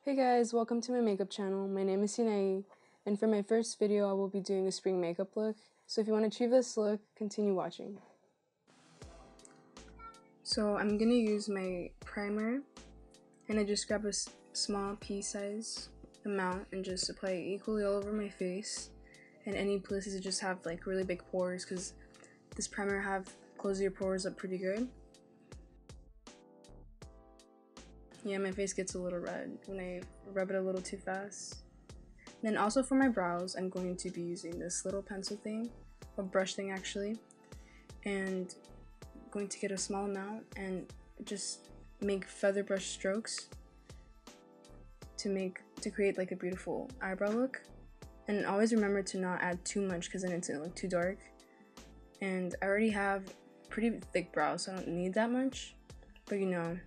Hey guys, welcome to my makeup channel. My name is Sinai, and for my first video I will be doing a spring makeup look. So if you want to achieve this look, continue watching. So I'm going to use my primer, and I just grab a small pea size amount and just apply it equally all over my face and any places that just have like really big pores, because this primer closes your pores up pretty good. Yeah, my face gets a little red when I rub it a little too fast. Then also for my brows, I'm going to be using this little pencil thing, or brush thing actually, and I'm going to get a small amount and just make feather brush strokes to create like a beautiful eyebrow look. And always remember to not add too much, because then it's gonna look too dark. And I already have pretty thick brows, so I don't need that much, but you know.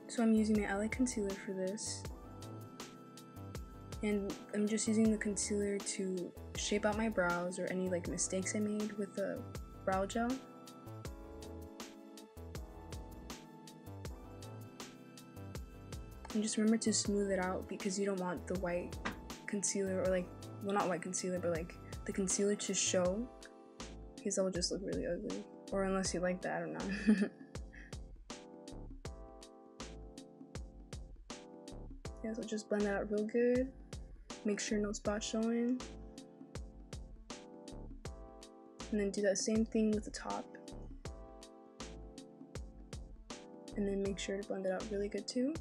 So I'm using my LA concealer for this, and I'm just using the concealer to shape out my brows or any like mistakes I made with the brow gel. And just remember to smooth it out, because you don't want the white concealer, or like, well, not white concealer, but like the concealer to show, because that will just look really ugly. Or unless you like that, I don't know. Yeah, so just blend that out real good. Make sure no spots showing. And then do that same thing with the top. And then make sure to blend it out really good too.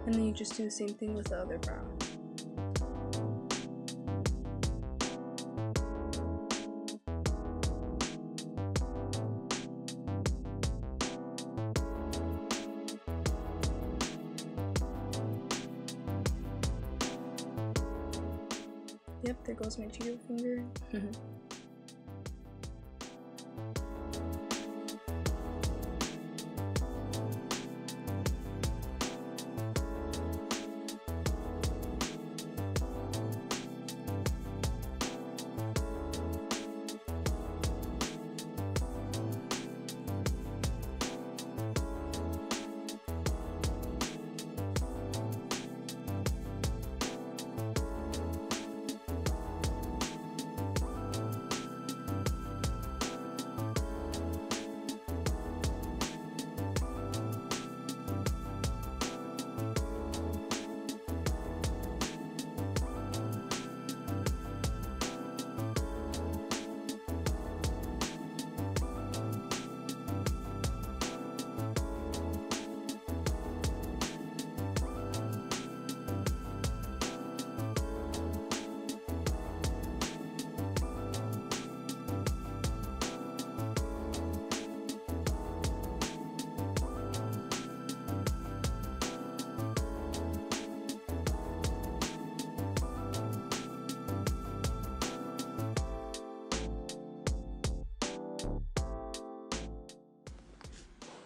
And then you just do the same thing with the other brow. Yep, there goes my Cheeto finger.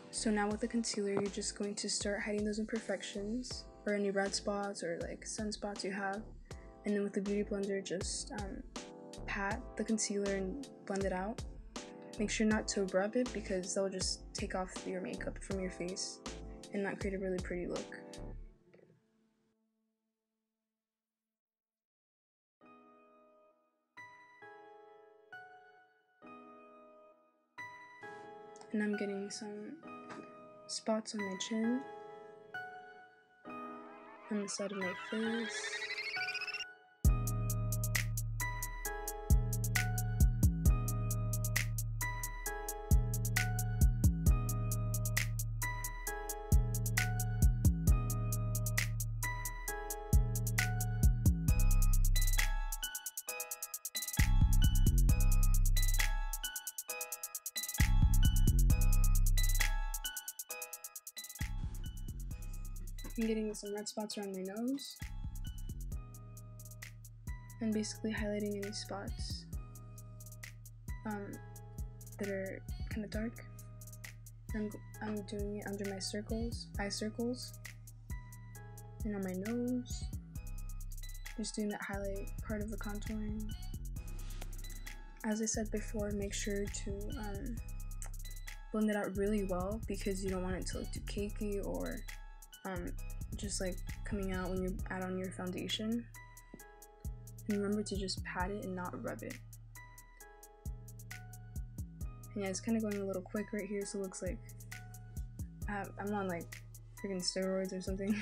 So now with the concealer, you're just going to start hiding those imperfections or any red spots or like sunspots you have. And then with the beauty blender, just pat the concealer and blend it out. Make sure not to rub it, because that will just take off your makeup from your face and not create a really pretty look. And I'm getting some spots on my chin, on the side of my face. I'm getting some red spots around my nose and basically highlighting any spots that are kind of dark. I'm doing it under my circles, eye circles, and on my nose. Just doing that highlight part of the contouring. As I said before, make sure to blend it out really well because you don't want it to look too cakey or just like coming out when you add on your foundation. And remember to just pat it and not rub it. And yeah, it's kind of going a little quick right here, so it looks like I'm on like freaking steroids or something.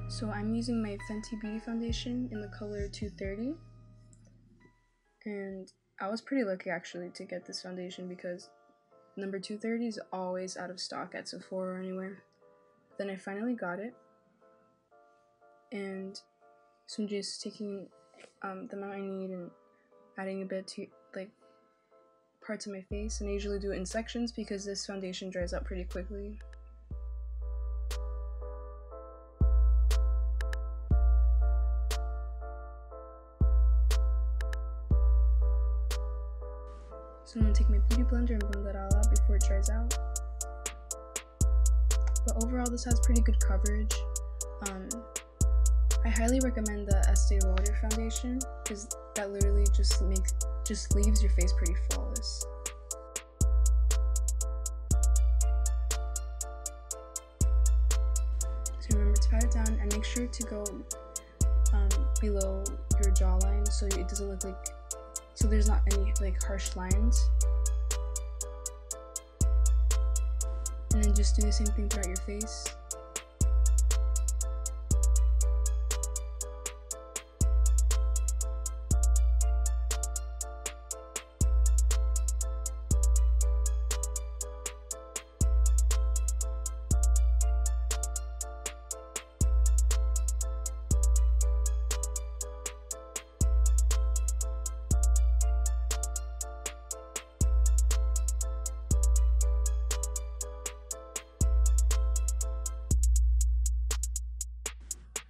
So I'm using my Fenty Beauty foundation in the color 230, and I was pretty lucky actually to get this foundation because number 230 is always out of stock at Sephora or anywhere. Then I finally got it, and so I'm just taking the amount I need and adding a bit to like parts of my face, and I usually do it in sections because this foundation dries out pretty quickly. So I'm going to take my beauty blender and blend that all out before it dries out. But overall this has pretty good coverage. I highly recommend the Estee Lauder foundation because that literally just leaves your face pretty flawless. So remember to pat it down and make sure to go below your jawline so it doesn't look like, so there's not any like harsh lines. And then just do the same thing throughout your face.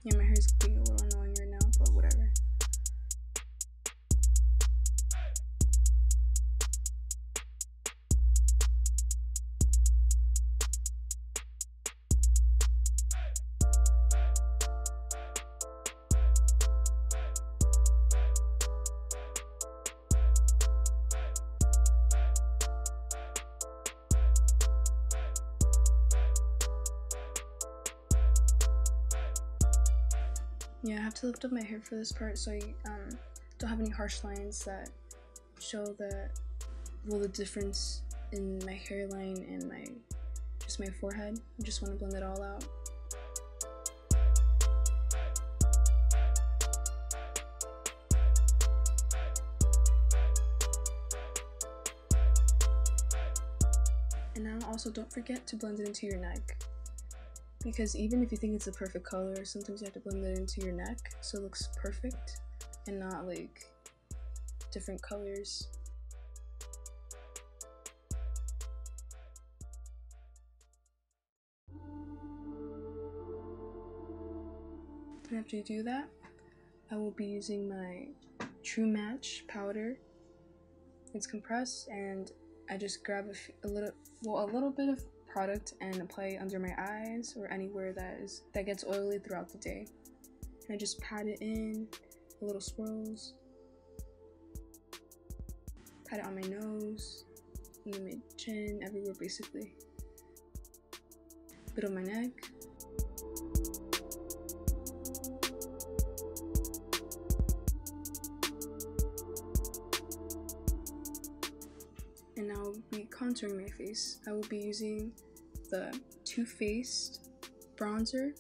Yeah, my hair's being a little annoying right now, but whatever. Yeah, I have to lift up my hair for this part so I don't have any harsh lines that show the difference in my hairline and just my forehead. I just want to blend it all out. And now also don't forget to blend it into your neck. Because even if you think it's a perfect color, sometimes you have to blend it into your neck so it looks perfect and not like different colors. And after you do that, I will be using my True Match powder. It's compressed, and I just grab a little bit of product and apply it under my eyes or anywhere that gets oily throughout the day. And I just pat it in, little swirls. Pat it on my nose, and my chin, everywhere basically. Bit on my neck. And now I'll be contouring my face. I will be using the Too Faced bronzer.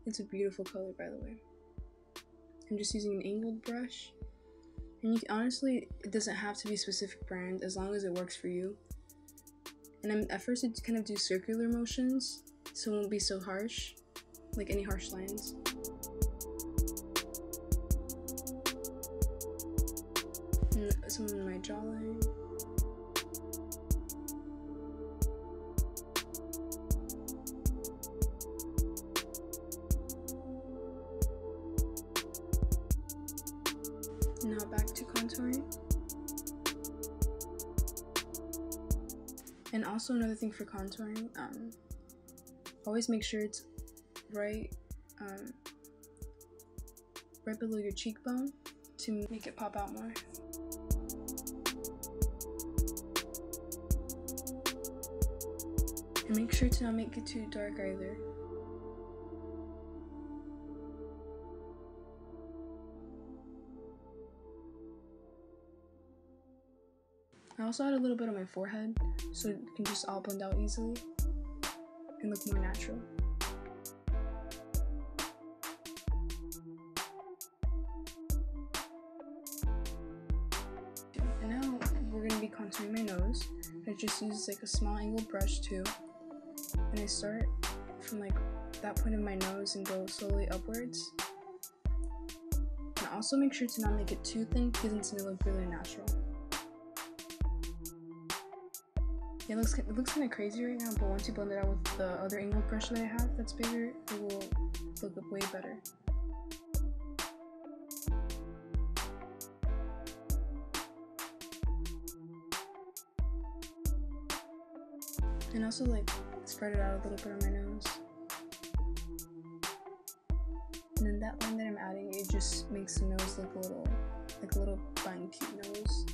It's a beautiful color, by the way. I'm just using an angled brush. And honestly, it doesn't have to be a specific brand as long as it works for you. And at first I kind of do circular motions so it won't be so harsh, like any harsh lines. And some on my jawline. Now back to contouring. And also another thing for contouring, always make sure it's right below your cheekbone to make it pop out more. And make sure to not make it too dark either. I also add a little bit on my forehead so it can just all blend out easily and look more natural. And now we're going to be contouring my nose. I just use like a small angled brush too. And I start from like that point of my nose and go slowly upwards. And also make sure to not make it too thin because it's going to look really natural. It looks kind of crazy right now, but once you blend it out with the other angled brush that I have that's bigger, it will look way better. And also like spread it out a little bit on my nose. And then that line that I'm adding, it just makes the nose look a little fun, cute nose.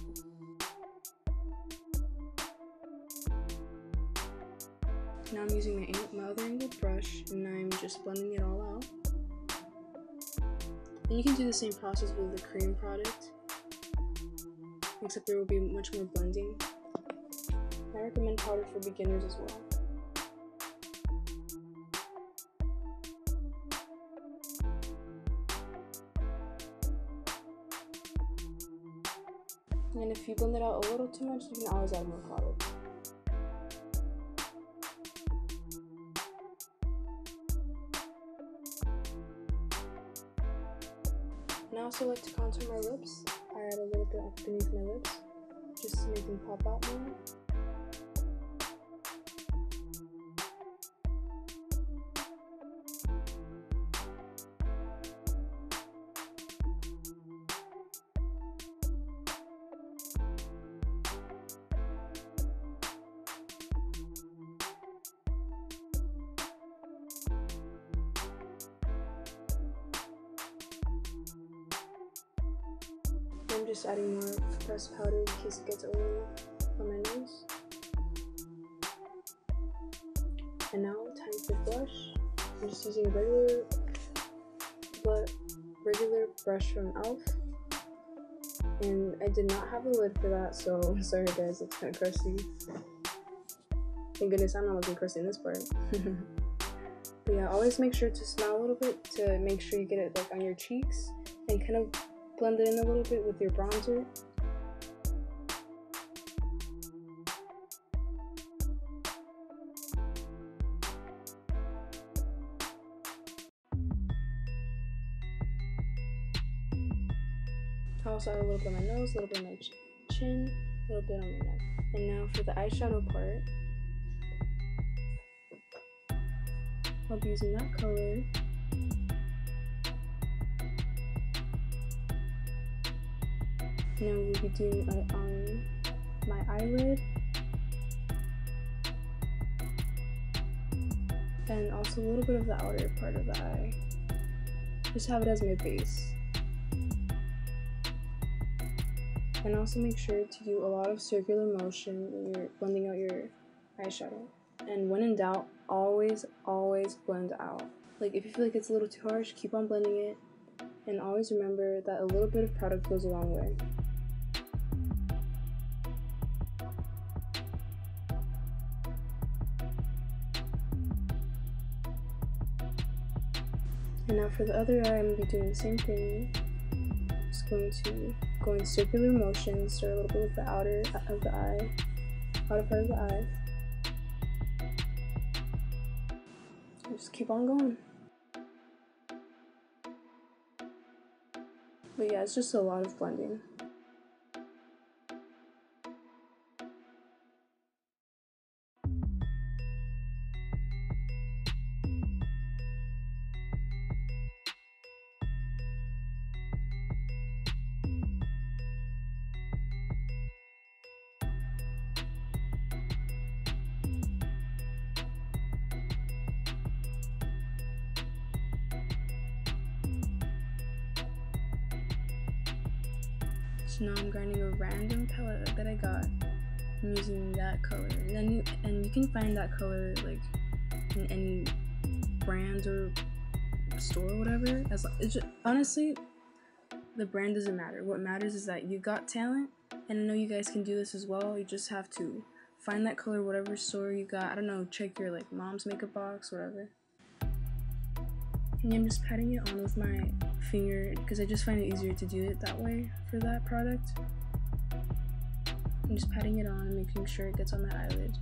Now I'm using my other angled brush and I'm just blending it all out. And you can do the same process with the cream product, except there will be much more blending. I recommend powder for beginners as well. And if you blend it out a little too much, you can always add more product. And I also like to contour my lips. I add a little bit beneath my lips, just to make them pop out more. I'm just adding more pressed powder in case it gets oily on my nose. And now, time for blush. I'm just using a regular brush from e.l.f. And I did not have a lid for that, so sorry guys, it's kind of crusty. Thank goodness I'm not looking crusty in this part. But yeah, always make sure to smile a little bit to make sure you get it like on your cheeks and kind of blend it in a little bit with your bronzer. I also add a little bit on my nose, a little bit on my chin, a little bit on my neck. And now for the eyeshadow part, I'll be using that color. Now we'll be doing it on my eyelid. And also a little bit of the outer part of the eye. Just have it as my base. And also make sure to do a lot of circular motion when you're blending out your eyeshadow. And when in doubt, always blend out. Like if you feel like it's a little too harsh, keep on blending it. And always remember that a little bit of product goes a long way. And now for the other eye, I'm going to be doing the same thing. Just going to go in circular motion, start a little bit with the outer of the eye, outer part of the eye. And just keep on going. But yeah, it's just a lot of blending. So now I'm grinding a random palette that I got. I'm using that color, and you can find that color like in any brand or store or whatever. Honestly, the brand doesn't matter. What matters is that you got talent, and I know you guys can do this as well. You just have to find that color, whatever store you got. I don't know, check your like mom's makeup box, whatever. And I'm just patting it on with my finger because I just find it easier to do it that way for that product. I'm just patting it on and making sure it gets on my eyelid.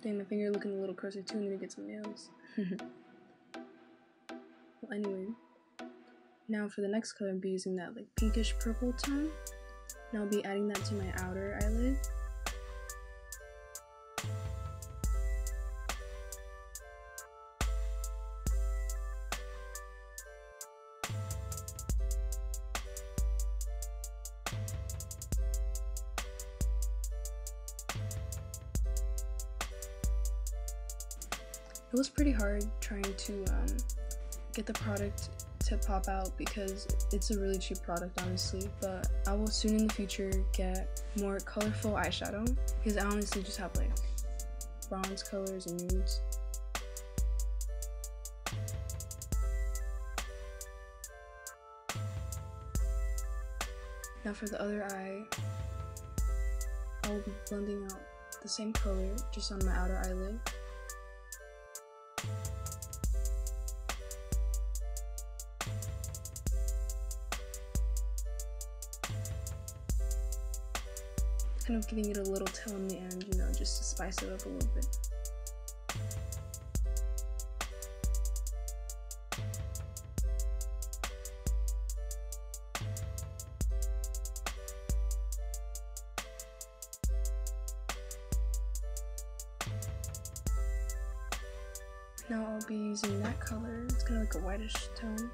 Dang, my finger looking a little closer too. I need to get some nails. Well, anyway, now for the next color, I'll be using that like pinkish purple tone, and I'll be adding that to my outer eyelid. It was pretty hard trying to get the product to pop out because it's a really cheap product, honestly, but I will soon in the future get more colorful eyeshadow because I honestly just have like bronze colors and nudes. Now for the other eye, I will be blending out the same color just on my outer eyelid. Kind of giving it a little tail in the end, you know, just to spice it up a little bit. Now I'll be using that color, it's kind of like a whitish tone,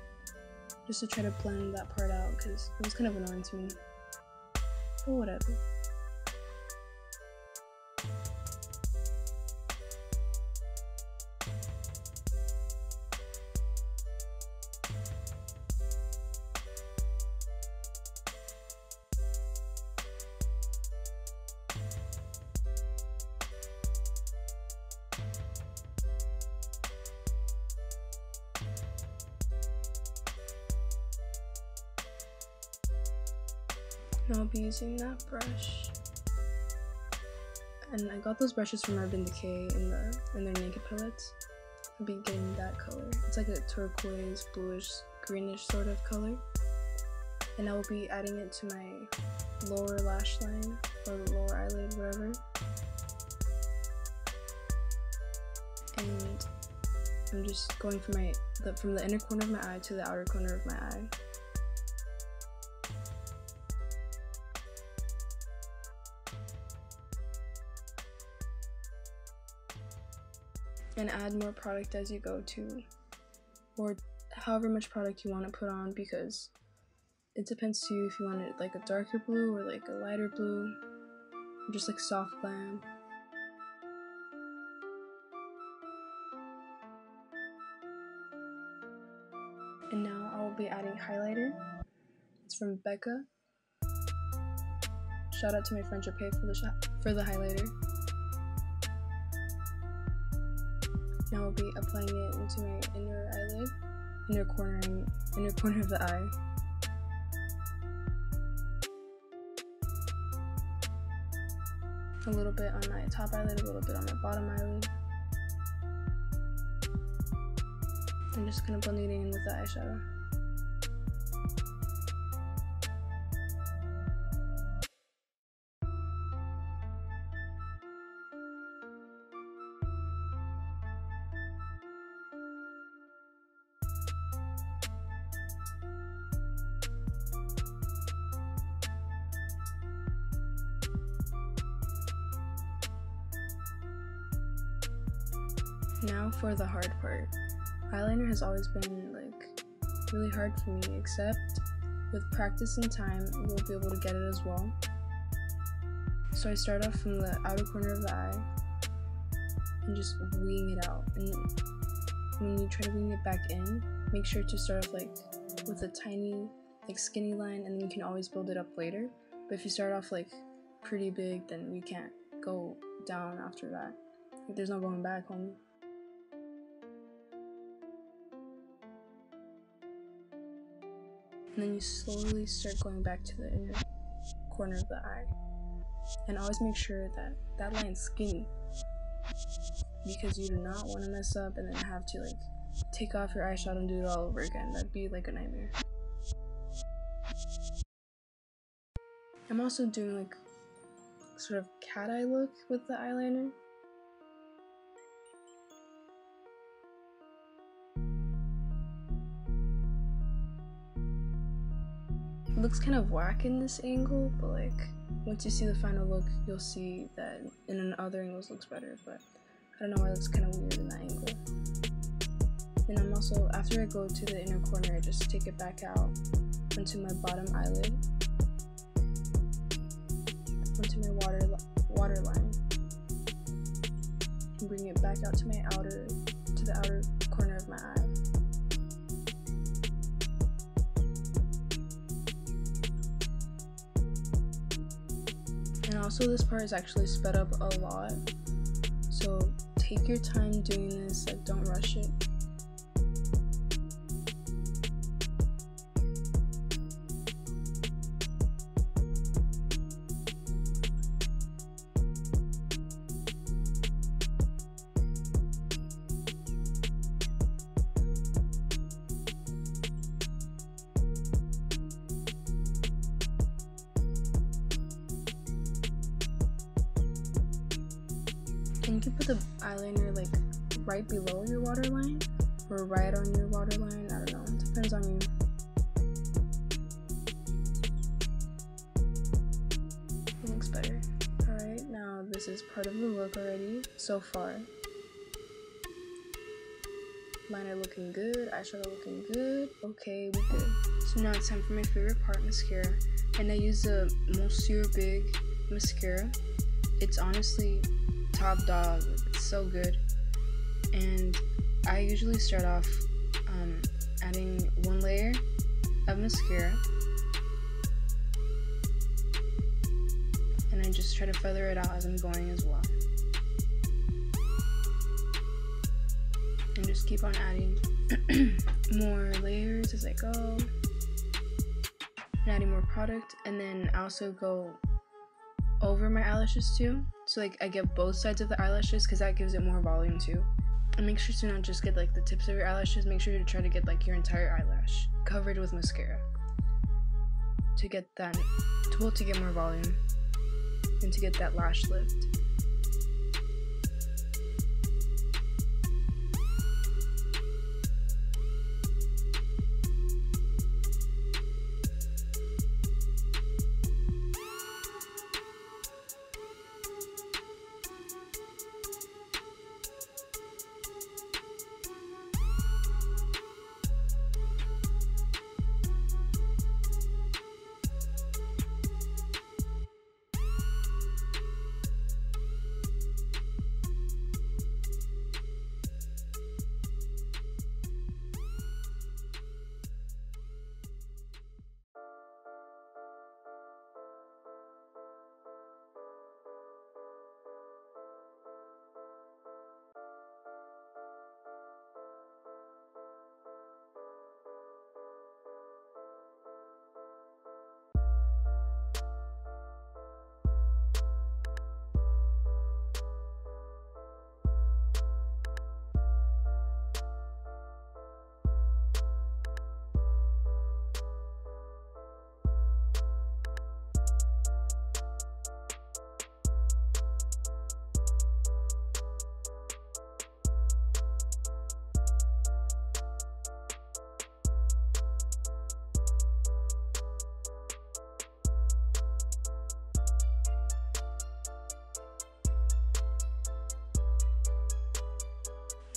just to try to blend that part out because it was kind of annoying to me, but whatever. Now I'll be using that brush, and I got those brushes from Decay in their naked palettes. I'll be getting that color. It's like a turquoise, bluish, greenish sort of color, and I will be adding it to my lower lash line or lower eyelid, whatever. I'm just going from the inner corner of my eye to the outer corner of my eye. And add more product as you go to, or however much product you want to put on, because it depends to you if you want it like a darker blue or like a lighter blue, or just like soft glam. And now I will be adding highlighter. It's from Becca. Shout out to my friend Decay for the highlighter. Now I'll be applying it into my inner eyelid, inner corner of the eye. A little bit on my top eyelid, a little bit on my bottom eyelid. I'm just kind of blending it in with the eyeshadow. Now for the hard part. Eyeliner has always been like really hard for me, except with practice and time you'll be able to get it as well. So I start off from the outer corner of the eye and just wing it out. And when you try to wing it back in, make sure to start off like with a tiny like skinny line, and then you can always build it up later. But if you start off like pretty big, then you can't go down after that. Like, there's no going back, homie. And then you slowly start going back to the inner corner of the eye. And always make sure that that line's skinny, because you do not want to mess up and then have to like take off your eyeshadow and do it all over again. That'd be like a nightmare. I'm also doing like sort of cat eye look with the eyeliner. It looks kind of whack in this angle, but like once you see the final look, you'll see that in other angles looks better, but I don't know why it looks kind of weird in that angle. And I'm also, after I go to the inner corner, I just take it back out onto my bottom eyelid, onto my waterline, and bring it back out to the outer corner of my eye. And also this part is actually sped up a lot, so take your time doing this, like don't rush it. And you can put the eyeliner like right below your waterline or right on your waterline, I don't know, it depends on you. It looks better. Alright, now this is part of the look already so far. Liner looking good, eyeshadow looking good. Okay, we good. So now it's time for my favorite part, mascara. And I use the Monsieur Big mascara. It's honestly top dog, it's so good. And I usually start off adding one layer of mascara, and I just try to feather it out as I'm going as well, and just keep on adding more layers as I go, and adding more product. And then I also go over my eyelashes too, so like I get both sides of the eyelashes, because that gives it more volume too. And make sure to not just get like the tips of your eyelashes, make sure to try to get like your entire eyelash covered with mascara to get that, to get more volume and to get that lash lift.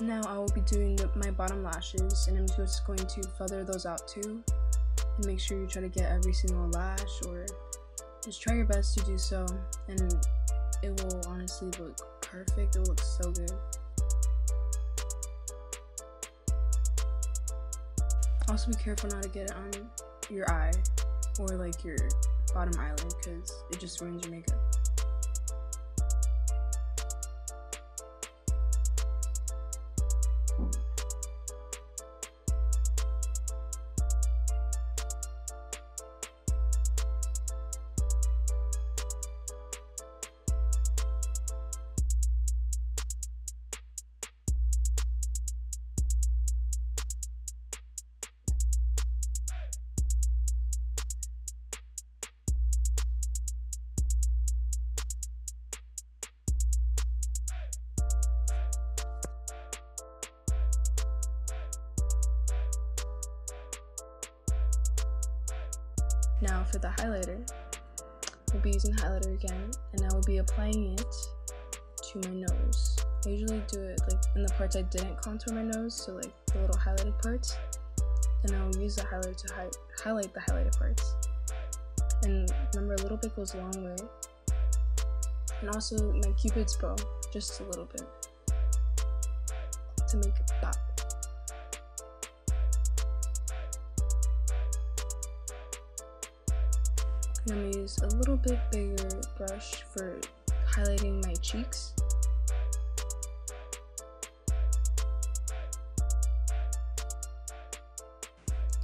Now I will be doing my bottom lashes, and I'm just going to feather those out too. And make sure you try to get every single lash, or just try your best to do so, and it will honestly look perfect. It will look so good. Also be careful not to get it on your eye or like your bottom eyelid, because it just ruins your makeup. Now for the highlighter, we'll be using the highlighter again, and I will be applying it to my nose. I usually do it like in the parts I didn't contour my nose, so like the little highlighted parts, and I'll use the highlighter to highlight the highlighted parts. And remember, a little bit goes a long way. And also my Cupid's bow, just a little bit, to make it pop. I'm going to use a little bit bigger brush for highlighting my cheeks.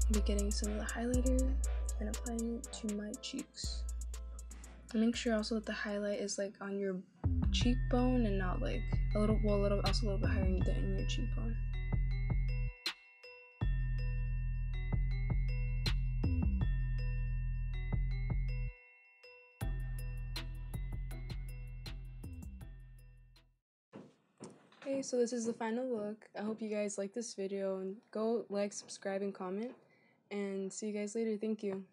I'll be getting some of the highlighter and applying it to my cheeks. And make sure also that the highlight is like on your cheekbone and not like also a little bit higher than your cheekbone. Okay, so this is the final look. I hope you guys like this video, and go like, subscribe, and comment, and see you guys later. Thank you.